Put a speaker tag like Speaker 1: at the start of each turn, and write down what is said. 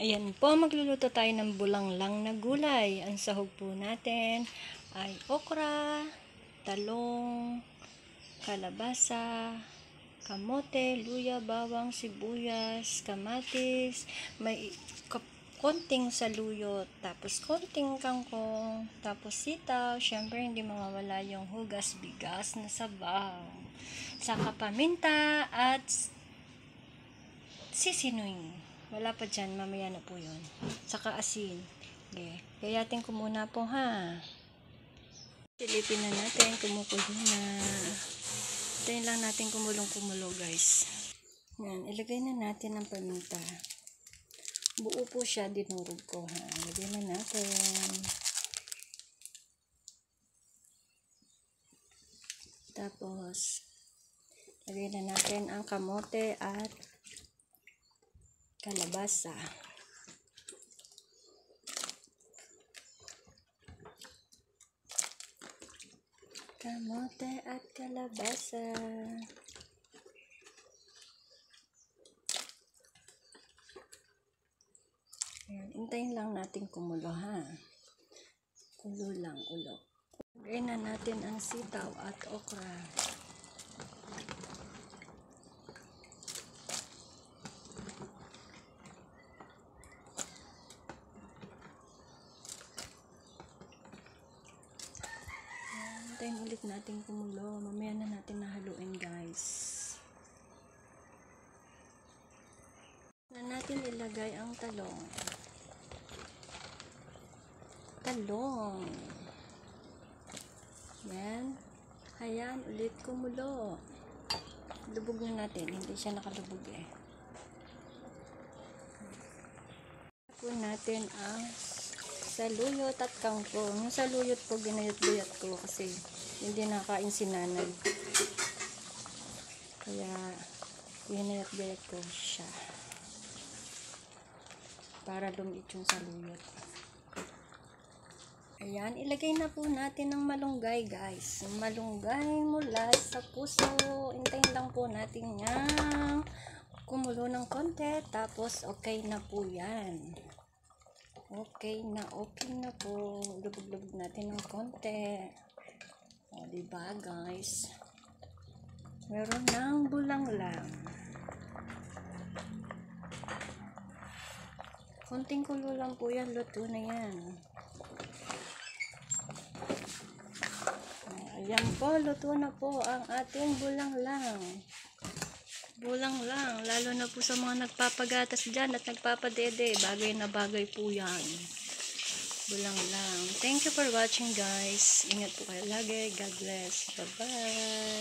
Speaker 1: Ayan po, magluluto tayo ng bulanglang na gulay. Ang sahog po natin ay okra, talong, kalabasa, kamote, luya, bawang, sibuyas, kamatis, may konting saluyot, tapos konting kangkong, tapos sitaw. Syempre hindi mawawala yung hugas bigas na sabaw, saka paminta at sisinuing. Wala pa dyan, mamaya na po yun. Saka asin. Okay. Gayatin ko muna po ha. Silipin na natin, kumukulo na. Tayin lang natin kumulong-kumulo guys. Yan, ilagay na natin ang paminta. Buo po siya, dinurog ko ha. Ilagay na natin. Tapos, ilagay na natin ang kamote at kalabasa. Kamote at kalabasa. Ayan, hintayin lang natin kumulo ha. Kulo lang, ulo. Lagay na natin ang sitaw at okra. Hintayin ulit natin kumulo. Mamaya na natin nahaluin guys. Na natin ilagay ang talong. Talong. Yan. Ayan, ulit kumulo. Lubog na natin. Hindi siya nakalubog eh. Tapon natin ang saluyot at kangkong. Yung saluyot po, ginayat-gayat ko kasi hindi nakain si nanay. Kaya, ginayat-gayat ko siya. Para lumiit yung saluyot. Ayan, ilagay na po natin ang malunggay guys. Malunggay mula sa puso. Hintayin lang po natin yan kumulo ng konti. Tapos okay na po yan. Okay na po. Lubog-lubog natin ng konti. O, diba guys? Meron ng bulanglang. Konting kulo lang po yan. Luto na yan. Ayan po, luto na po ang ating bulanglang. Bulanglang, lalo na po sa mga nagpapagatas dyan at nagpapadede. Bagay na bagay po yan. Bulanglang. Thank you for watching guys. Ingat po kayo lagi. God bless. Bye-bye.